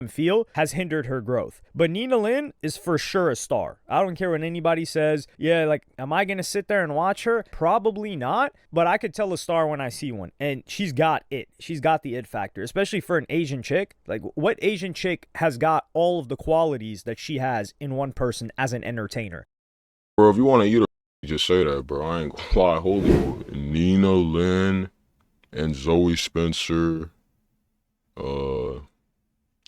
feel has hindered her growth. But Nina Lin is for sure a star. I don't care what anybody says. Yeah, like, am I going to sit there and watch her? Probably not, but I could tell a star when I see one. And she's got it. She's got the it factor, especially for an Asian chick. Like, what Asian chick has got all of the qualities that she has in one person as an entertainer? Bro, if you want to eat a just say that, bro. I ain't gonna lie. Holy moly. Nina Lin and Zoe Spencer,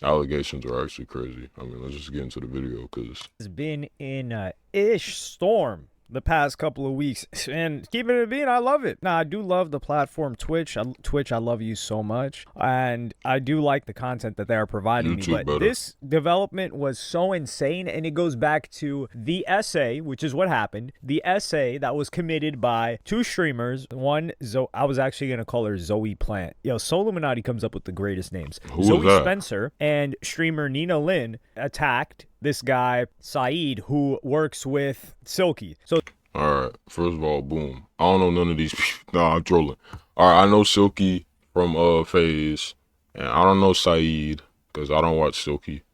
allegations are actually crazy. I mean, let's just get into the video because It's been in a ish storm the past couple of weeks, and keeping it being, I love it. Now, I do love the platform Twitch. I love you so much, and I do like the content that they are providing me. But this development was so insane, and it goes back to the essay, which is what happened. The essay that was committed by two streamers. One, I was actually gonna call her Zoe Plant. Yo, Soluminati comes up with the greatest names. Zoe Spencer and streamer Nina Lin attacked this guy, Saeed, who works with Silky. So, alright, first of all, boom. I don't know none of these people. Nah, I'm trolling. Alright, I know Silky from FaZe, and I don't know Saeed, because I don't watch Silky.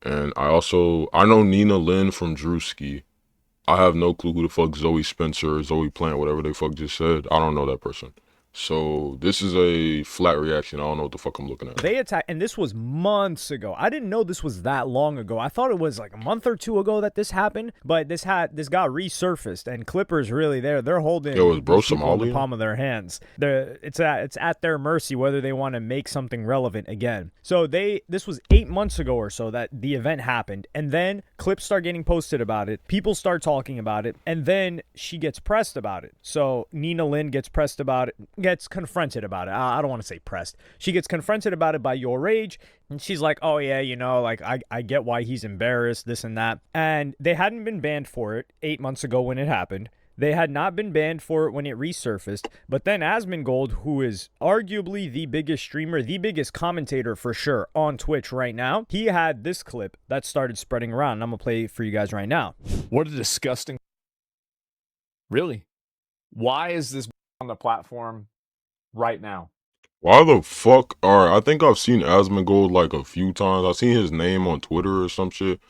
And I know Nina Lin from Drewski. I have no clue who the fuck Zoe Spencer, Zoe Plant, whatever they fuck just said. I don't know that person. So this is a flat reaction. I don't know what the fuck I'm looking at. They attacked, and this was months ago. I didn't know this was that long ago. I thought it was like a month or two ago that this happened, but this got resurfaced, and Clippers really they're holding is bro in the palm of their hands. It's at their mercy whether they want to make something relevant again. So this was 8 months ago or so that the event happened, and then clips start getting posted about it. People start talking about it, and then she gets pressed about it. So Nina Lin gets pressed about it. Gets confronted about it. I don't want to say pressed. She gets confronted about it by Your Rage, and she's like, oh yeah, you know, like I get why he's embarrassed, this and that. And they hadn't been banned for it 8 months ago when it happened. They had not been banned for it when it resurfaced. But then Asmongold, who is arguably the biggest streamer, the biggest commentator for sure on Twitch right now, he had this clip that started spreading around. And I'm going to play it for you guys right now. What a disgusting... Really? Why is this on the platform right now? Why the fuck? Alright, I think I've seen Asmongold like a few times. I've seen his name on Twitter or some shit.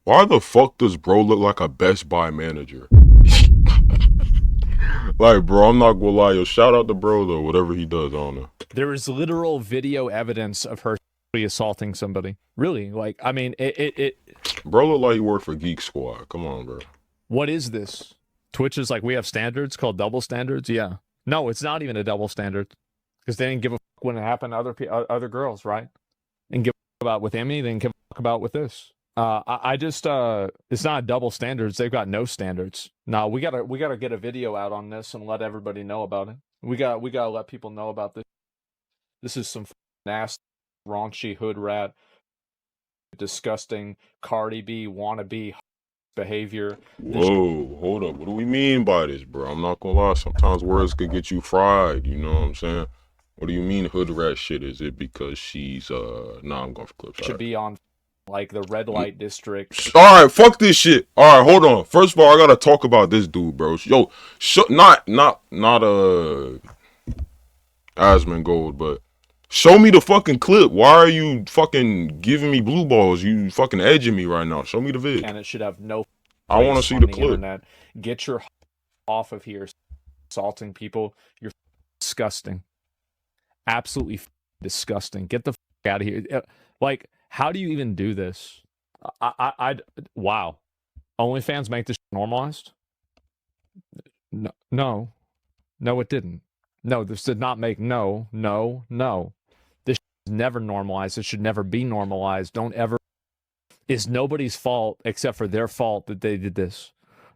Why the fuck does bro look like a Best Buy manager? Like, bro, I'm not gonna lie. Yo, shout out to bro though, whatever he does, I don't know. There is literal video evidence of her assaulting somebody. Really? Like, I mean, Bro look like he worked for Geek Squad. Come on, bro. What is this? Twitch is like, we have standards called double standards? Yeah. No, it's not even a double standard, because they didn't give a fuck when it happened to other girls, right? And give a fuck about with Emmy, they didn't give a fuck about with this. It's not double standards. They've got no standards. No, we gotta get a video out on this and let everybody know about it. We gotta let people know about this. This is some nasty, raunchy hood rat, disgusting Cardi B wannabe behavior. Whoa, hold up. What do we mean by this, bro? I'm not gonna lie. Sometimes words could get you fried. You know what I'm saying? What do you mean hood rat shit? Is it because she's nah, I'm going for clips. Should be on like the red light district. Alright, fuck this shit. Alright, hold on. First of all, I gotta talk about this dude, bro. Yo, not Asmongold, but show me the fucking clip. Why are you fucking giving me blue balls? You fucking edging me right now. Show me the vid. And it should have no. I want to see the clip. Internet. Get your off of here, assaulting people. You're disgusting. Absolutely disgusting. Get the fuck out of here. Like, how do you even do this? Wow. OnlyFans make this normalized? No, it didn't. No, this did not make no. This is never normalized. It should never be normalized. Don't ever. It's nobody's fault except for their fault that they did this.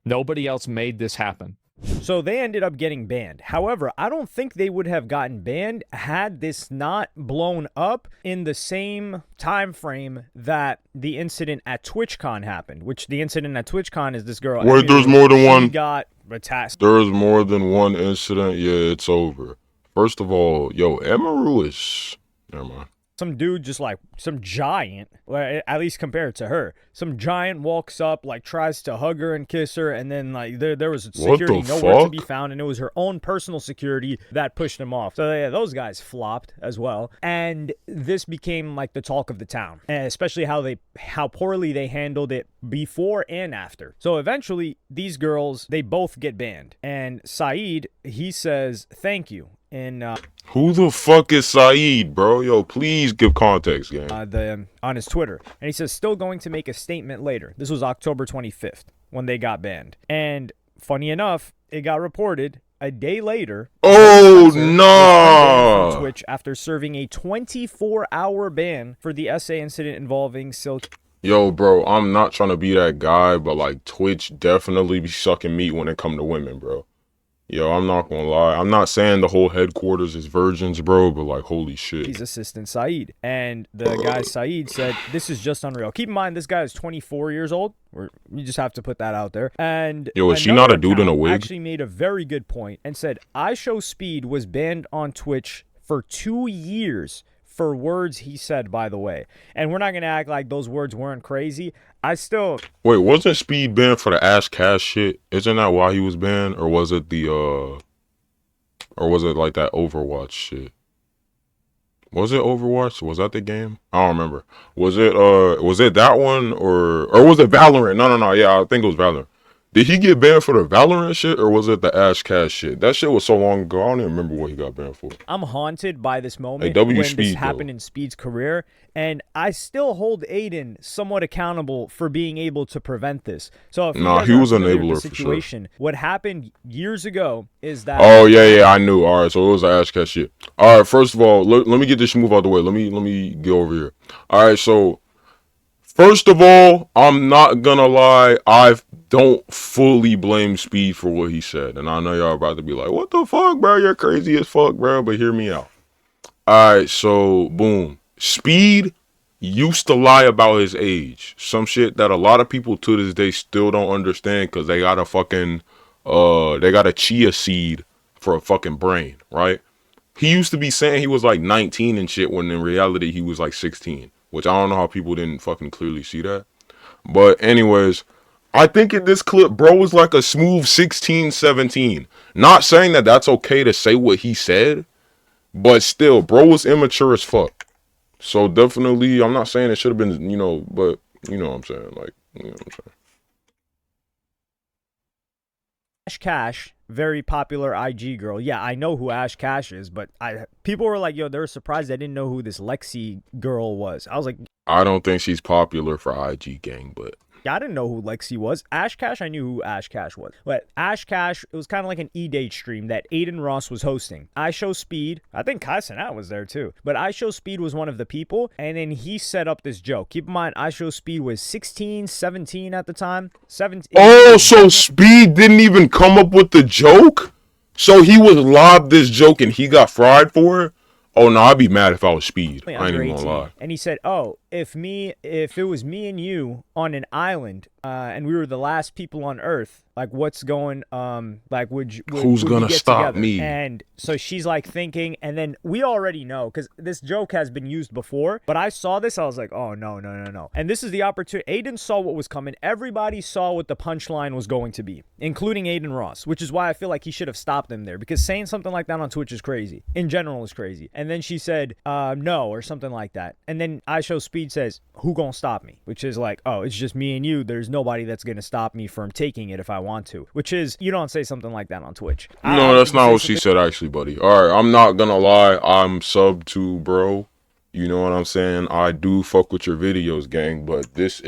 Nobody else made this happen. So they ended up getting banned. However, I don't think they would have gotten banned had this not blown up in the same time frame that the incident at TwitchCon happened, which the incident at TwitchCon is this girl. Wait, there's more than one. Got attacked. There's more than one incident. Yeah, it's over. First of all, yo, Emaru is... Never mind. some dude, just like some giant, at least compared to her, some giant walks up, like tries to hug her and kiss her, and then like there was security nowhere to be found, and it was her own personal security that pushed him off. So yeah, those guys flopped as well, and this became like the talk of the town, and especially how poorly they handled it before and after. So eventually these girls, they both get banned, and Saeed, he says thank you. And who the fuck is Saeed, bro? Yo, please give context, gang. On his Twitter, and he says still going to make a statement later. This was October 25th when they got banned, and funny enough, it got reported a day later. Oh no! From Twitch after serving a 24-hour ban for the essay incident involving Silk. Yo, bro, I'm not trying to be that guy, but like Twitch definitely be sucking meat when it come to women, bro. Yo, I'm not gonna lie. I'm not saying the whole headquarters is virgins, bro, but like, holy shit. He's assistant Saeed. And the guy Saeed said, this is just unreal. Keep in mind, this guy is 24 years old. You just have to put that out there. And yo, is she not a dude in a wig? Actually made a very good point and said, I Show Speed was banned on Twitch for 2 years for words he said, by the way. And we're not going to act like those words weren't crazy. Wait, wasn't Speed banned for the Ash Cash shit? Isn't that why he was banned? Or was it like that Overwatch shit? Was it Overwatch? Was that the game? I don't remember. Was it that one or was it Valorant? No. Yeah, I think it was Valorant. Did he get banned for the Valorant shit or was it the Ash Cash shit? That shit was so long ago. I don't even remember what he got banned for. I'm haunted by this moment when this happened in Speed's career, and I still hold Aiden somewhat accountable for being able to prevent this. So if he was an enabler for sure. What happened years ago is that. Oh yeah, I knew. All right, so it was the Ash Cash shit. All right, first of all, let me get this move out the way. Let me get over here. All right, so. First of all, I'm not gonna lie, I don't fully blame Speed for what he said. And I know y'all about to be like, what the fuck, bro? You're crazy as fuck, bro. But hear me out. Alright, so, boom. Speed used to lie about his age. Some shit that a lot of people to this day still don't understand because they got a fucking, they got a chia seed for a fucking brain, right? He used to be saying he was like 19 and shit when in reality he was like 16. Which I don't know how people didn't fucking clearly see that. But anyways, I think in this clip, bro was like a smooth 16, 17. Not saying that that's okay to say what he said. But still, bro was immature as fuck. So definitely, I'm not saying it should have been, but you know what I'm saying. Like, you know what I'm saying. Ash Cash, very popular IG girl. Yeah, I know who Ash Cash is, but people were like, yo, they were surprised I didn't know who this Lexi girl was. I was like, I don't think she's popular for IG gang, but I didn't know who Lexi was. Ash Cash, I knew who Ash Cash was. But Ash Cash, it was kind of like an E-Date stream that Aiden Ross was hosting. I Show Speed, I think Kai Cenat was there too. But I Show Speed was one of the people, and then he set up this joke. Keep in mind, I Show Speed was 16, 17 at the time. 17. Oh, so Speed didn't even come up with the joke? So he was lobbed this joke and he got fried for it? Oh, no, I'd be mad if I was Speed. I ain't even gonna lie. And he said, oh, if it was me and you on an island, and we were the last people on Earth, like what's going, who's gonna stop me? And so she's like thinking, and then we already know, because this joke has been used before, but I saw this, I was like, oh, no. And this is the opportunity. Aiden saw what was coming. Everybody saw what the punchline was going to be, including Aiden Ross, which is why I feel like he should have stopped him there, because saying something like that on Twitch is crazy. In general is crazy. And then she said, no, or something like that. And then I Show Speed says, who gonna stop me? Which is like, oh, it's just me and you. There's nobody that's gonna stop me from taking it if I want to. Which is, you don't say something like that on Twitch. No, that's not what she said, actually, buddy. All right, I'm not gonna lie. I'm sub to bro. You know what I'm saying? I do fuck with your videos, gang. But this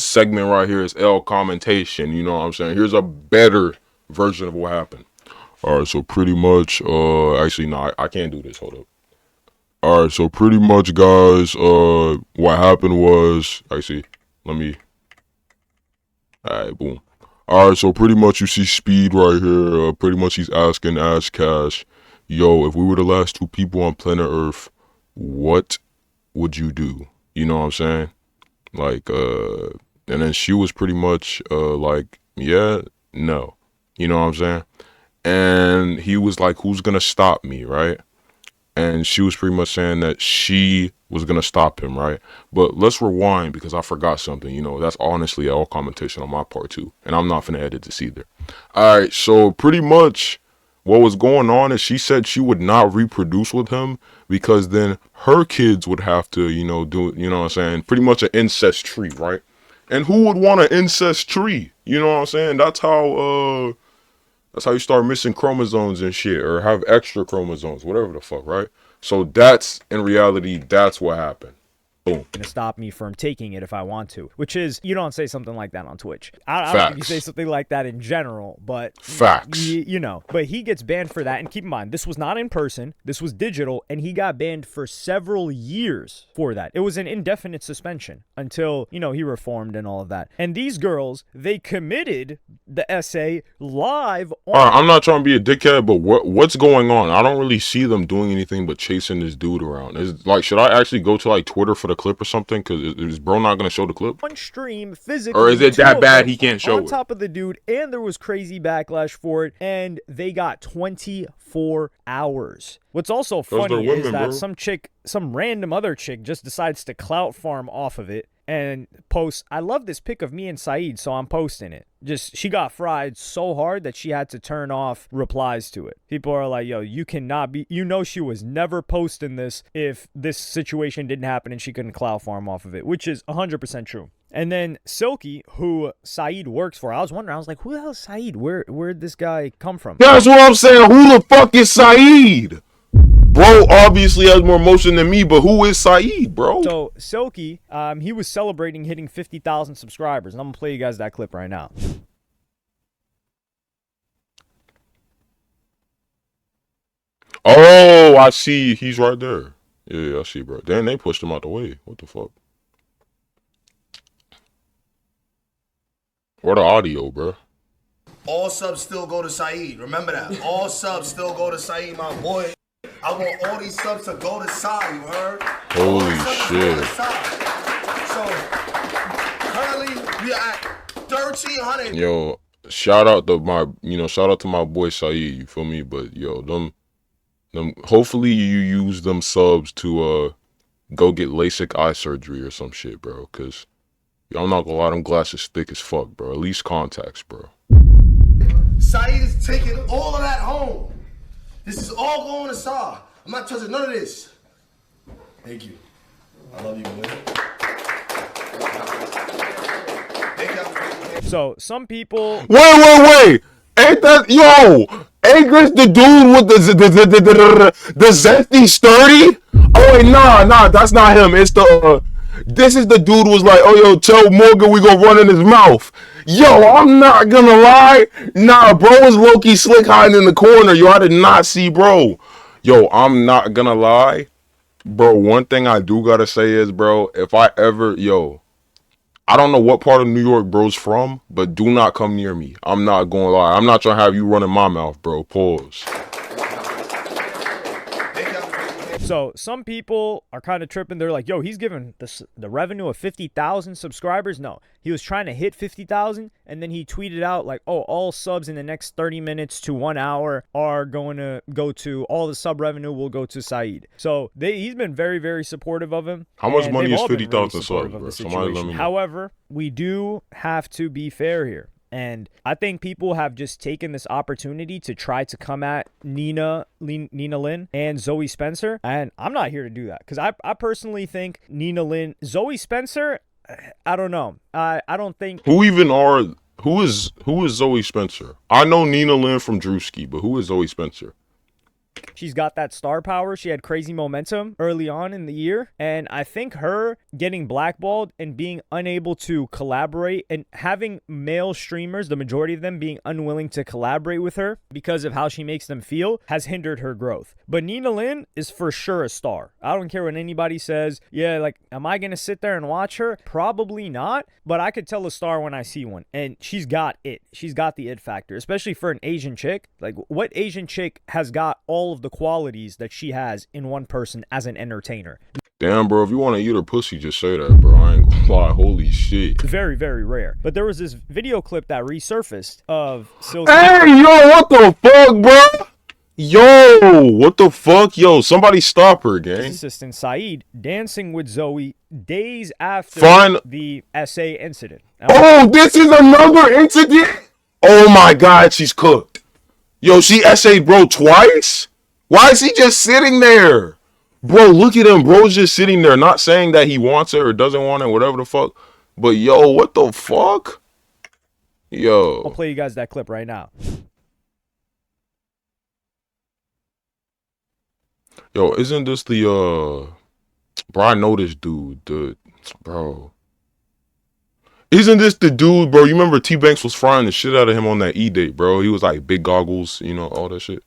segment right here is L commentation. You know what I'm saying? Here's a better version of what happened. All right, so pretty much, actually, no, I can't do this. Hold up. All right, so pretty much, guys, what happened was, actually, all right, boom. All right, so pretty much you see Speed right here. Pretty much he's asking Ash Cash, yo, if we were the last two people on planet Earth, what would you do? You know what I'm saying? Like, and then she was pretty much, like, yeah, no. You know what I'm saying? And he was like, who's gonna stop me, right? and she was pretty much saying that she was gonna stop him, right? But let's rewind because I forgot something. You know, that's honestly all commentation on my part too, and I'm not gonna edit this either. All right, so pretty much what was going on is she said she would not reproduce with him because then her kids would have to, you know, do, you know what I'm saying? Pretty much an incest tree, right? And who would want an incest tree? You know what I'm saying? That's how you start missing chromosomes and shit, or have extra chromosomes, whatever the fuck, right? So that's, in reality, that's what happened. Boom. To stop me from taking it if I want to, which is, you don't say something like that on Twitch. I don't think you say something like that in general, but facts. You know, but he gets banned for that. And keep in mind, this was not in person, this was digital, and he got banned for several years for that. It was an indefinite suspension until, you know, he reformed and all of that. And these girls, they committed the essay live on. All right, I'm not trying to be a dickhead, but what's going on? I don't really see them doing anything but chasing this dude around. Is like, should I actually go to like Twitter for the clip or something? Because is bro not gonna show the clip on stream physically, or is it that bad he can't show on it top of the dude? And there was crazy backlash for it, and they got 24 hours. What's also funny is that some random other chick just decides to clout farm off of it and posts, I love this pic of me and Saeed, so I'm posting it. Just, she got fried so hard that she had to turn off replies to it. People are like, yo, you cannot be, you know, she was never posting this if this situation didn't happen and she couldn't clout farm off of it, which is 100% true. And then Silky, who Saeed works for, I was wondering, I was like, who the hell is Saeed? Where'd this guy come from? That's what I'm saying. Who the fuck is Saeed? Bro obviously has more emotion than me, but who is Saeed, bro? So Silky, he was celebrating hitting 50,000 subscribers, and I'm gonna play you guys that clip right now. Oh, I see. He's right there. Yeah, I see, bro. Damn, they pushed him out the way. What the fuck? Where the audio, bro? All subs still go to Saeed. Remember that. All subs still go to Saeed, my boy. I want all these subs to go to Sai, you heard? Holy shit. So, currently, we are at 1,300. Yo, shout out to my boy Saeed, you feel me? But yo, them hopefully you use them subs to go get LASIK eye surgery or some shit, bro. Cause I'm not gonna lie, them glasses thick as fuck, bro. At least contacts, bro. Saeed is taking all of that home. This is all going to Sai. I'm not touching none of this. Thank you. I love you, boy. Thank you. So some people. Wait! Ain't that Ain't this the dude with the zesty sturdy? Oh wait, nah, that's not him. It's the this is the dude who was like, oh yo, tell Morgan we gonna run in his mouth. Yo, I'm not gonna lie. Nah, bro was low-key slick hiding in the corner. Yo, I did not see bro. Yo, I'm not gonna lie. Bro, one thing I do gotta say is, bro, if I ever, I don't know what part of New York bro's from, but do not come near me. I'm not gonna lie. I'm not trying to have you run in my mouth, bro. Pause. So some people are kind of tripping. They're like, yo, he's giving the revenue of 50,000 subscribers. No, he was trying to hit 50,000, and then he tweeted out like, oh, all subs in the next 30 minutes to 1 hour are going to go to, all the sub revenue will go to Saeed. So he's been very, very supportive of him. How much money is 50,000 really subs, bro? Somebody let me know. However, we do have to be fair here. And I think people have just taken this opportunity to try to come at Nina Lin and Zoe Spencer. And I'm not here to do that because I personally think Nina Lin, Zoe Spencer, I don't know. I don't think. Who is Zoe Spencer? I know Nina Lin from Drewski, but who is Zoe Spencer? She's got that star power. She had crazy momentum early on in the year. And I think her getting blackballed and being unable to collaborate and having male streamers, the majority of them being unwilling to collaborate with her because of how she makes them feel, has hindered her growth. But Nina Lin is for sure a star. I don't care what anybody says. Yeah, like, am I going to sit there and watch her? Probably not. But I could tell a star when I see one. And she's got it. She's got the it factor, especially for an Asian chick. Like, what Asian chick has got all of the qualities that she has in one person as an entertainer? Damn, bro, if you want to eat her pussy, just say that, bro. I ain't gonna lie. Holy shit. Very, very rare. But there was this video clip that resurfaced of Silky. Hey, yo, what the fuck, bro? Yo, what the fuck? Yo, somebody stop her, His gang. assistant Saeed dancing with Zoe days after Fine. the SA incident. Oh, this is another incident? Oh my god, she's cooked. Yo, she essayed bro twice? Why is he just sitting there? Bro, look at him. Bro's just sitting there, not saying that he wants it or doesn't want it, whatever the fuck. But yo, what the fuck? I'll Yo. play you guys that clip right now. Yo, isn't this the bro, I know this dude, bro. Isn't this the dude, bro? You remember T Banks was frying the shit out of him on that E-date, bro? He was like big goggles, you know, all that shit.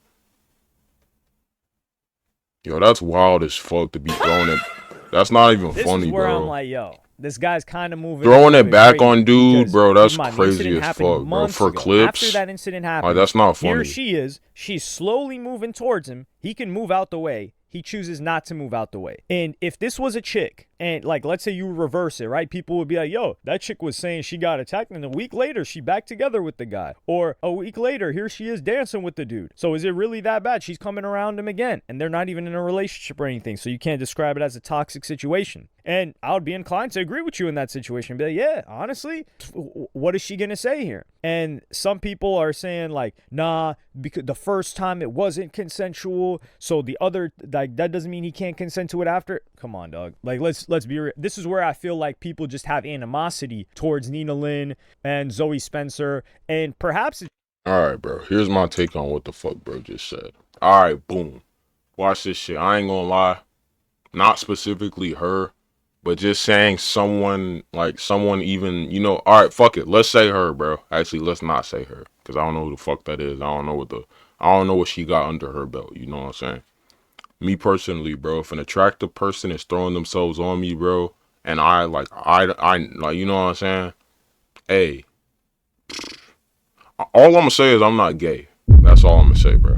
Yo, that's wild as fuck to be throwing it. That's not even This funny, is where bro. I'm like, yo, this guy's kind of moving. Throwing it back crazy on dude, because, bro, that's keep in mind, the crazy incident as happened fuck, bro. months For ago. clips, After that incident happened, that's not funny. here she is. She's slowly moving towards him. He can move out the way. He chooses not to move out the way. And if this was a chick, and like, let's say you reverse it, right? People would be like, yo, that chick was saying she got attacked, and a week later, she back together with the guy. Or a week later, here she is dancing with the dude. So is it really that bad? She's coming around him again, and they're not even in a relationship or anything. So you can't describe it as a toxic situation. And I would be inclined to agree with you in that situation. Be like, yeah, honestly, what is she going to say here? And some people are saying like, nah, because the first time it wasn't consensual. So the other, like, that doesn't mean he can't consent to it after. Come on, dog. Like, let's be real. This is where I feel like people just have animosity towards Nina Lin and Zoe Spencer. And perhaps Alright, bro. Here's my take on what the fuck bro just said. Alright, boom. Watch this shit. I ain't gonna lie. Not specifically her, but just saying someone, like someone even, you know, alright, fuck it. Let's say her, bro. Actually, let's not say her. Because I don't know who the fuck that is. I don't know what she got under her belt. You know what I'm saying? Me personally, bro, if an attractive person is throwing themselves on me, bro, and I like, you know what I'm saying? Hey, all I'm gonna say is I'm not gay. That's all I'm gonna say, bro.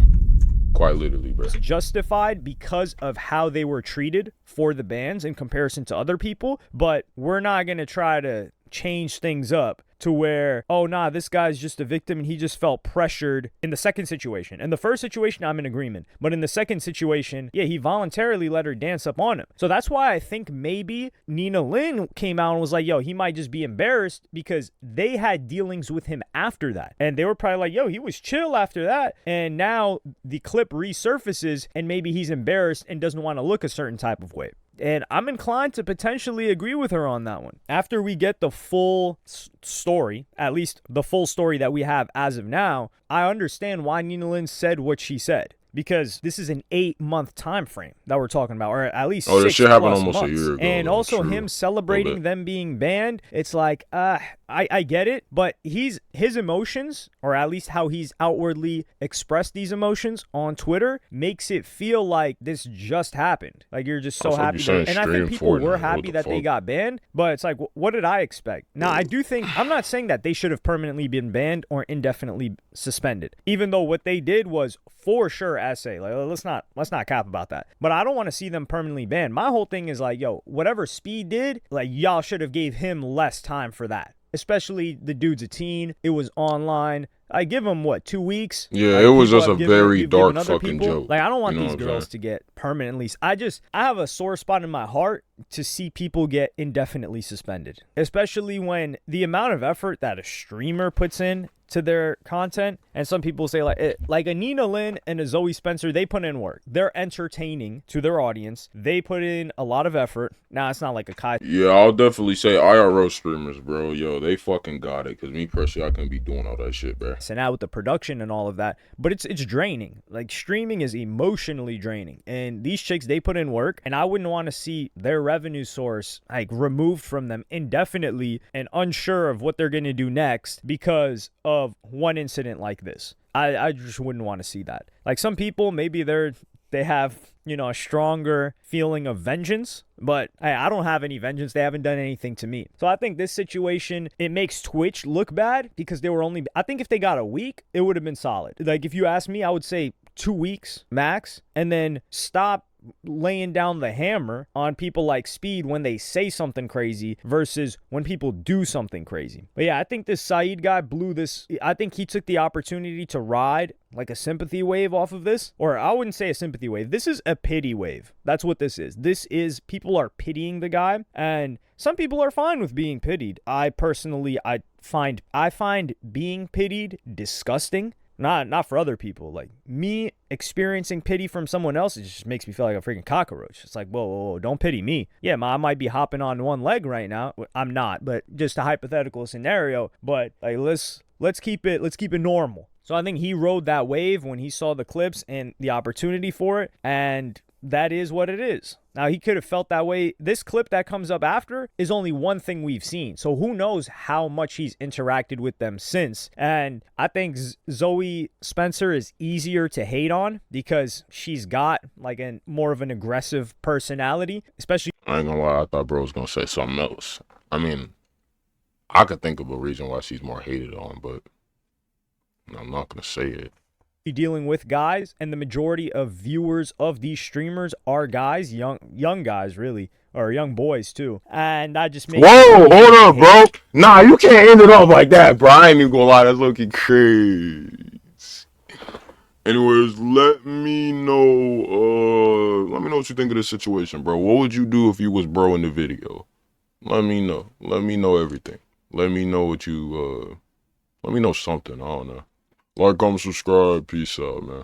Quite literally, bro. justified because of how they were treated for the bans in comparison to other people, but we're not going to try to change things up to where, oh, nah, this guy's just a victim and he just felt pressured in the second situation. In the first situation, I'm in agreement. But in the second situation, yeah, he voluntarily let her dance up on him. So that's why I think maybe Nina Lin came out and was like, yo, he might just be embarrassed because they had dealings with him after that. And they were probably like, yo, he was chill after that. And now the clip resurfaces and maybe he's embarrassed and doesn't want to look a certain type of way. And I'm inclined to potentially agree with her on that one. After we get the full story, at least the full story that we have as of now, I understand why Nina Lin said what she said. Because this is an 8-month time frame that we're talking about, or at least 6+ this shit happened almost months. a year ago. And also true. him celebrating them being banned. It's like, I get it, but his emotions, or at least how he's outwardly expressed these emotions on Twitter, makes it feel like this just happened. Like you're just so happy. And I think people were happy that they got banned, but it's like, what did I expect? Now, I do think, I'm not saying that they should have permanently been banned or indefinitely suspended, even though what they did was for sure essay. Like, let's not cap about that. But I don't want to see them permanently banned. My whole thing is like, yo, whatever Speed did, like y'all should have gave him less time for that. Especially the dude's a teen. It was online. I give him, 2 weeks? Yeah, like, it was just a very dark fucking joke. Like, I don't want you know these girls to get permanently. I have a sore spot in my heart to see people get indefinitely suspended. Especially when the amount of effort that a streamer puts in to their content, and some people say like a Nina Lin and a Zoe Spencer, they put in work. They're entertaining to their audience. They put in a lot of effort. Now it's not like a Kai. Yeah, I'll definitely say IRL streamers, bro. Yo, they fucking got it. Cause me personally, I couldn't be doing all that shit, bro. And out with the production and all of that, but it's draining. Like streaming is emotionally draining, and these chicks, they put in work, and I wouldn't want to see their revenue source like removed from them indefinitely and unsure of what they're gonna do next because of one incident like this. I just wouldn't want to see that. Like some people, maybe they have, a stronger feeling of vengeance, but I don't have any vengeance. They haven't done anything to me. So I think this situation, it makes Twitch look bad because I think if they got a week, it would have been solid. Like if you ask me, I would say 2 weeks max, and then stop laying down the hammer on people like Speed when they say something crazy versus when people do something crazy. But yeah, I think this Saeed guy blew this. I think he took the opportunity to ride like a sympathy wave off of this. Or I wouldn't say a sympathy wave. This is a pity wave. That's what this is. This is people are pitying the guy, and some people are fine with being pitied. I personally, I find being pitied disgusting. Not for other people. Like, me experiencing pity from someone else, it just makes me feel like a freaking cockroach. It's like, whoa, don't pity me. Yeah, I might be hopping on one leg right now. I'm not, but just a hypothetical scenario. But like, let's keep it normal. So I think he rode that wave when he saw the clips and the opportunity for it, and that is what it is. Now, he could have felt that way. This clip that comes up after is only one thing we've seen. So who knows how much he's interacted with them since. And I think Zoe Spencer is easier to hate on because she's got like more of an aggressive personality, especially. I ain't gonna lie, I thought bro was gonna say something else. I mean, I could think of a reason why she's more hated on, but I'm not gonna say it. Dealing with guys, and the majority of viewers of these streamers are guys, young guys really, or young boys too, and that just makes whoa, hold up, bro. Nah, you can't end it off like that, bro. I ain't even gonna lie, that's looking crazy. Anyways, let me know what you think of this situation, bro. What would you do if you was bro in the video? Let me know everything. Let me know what you let me know something. I don't know. Like, comment, subscribe. Peace out, man.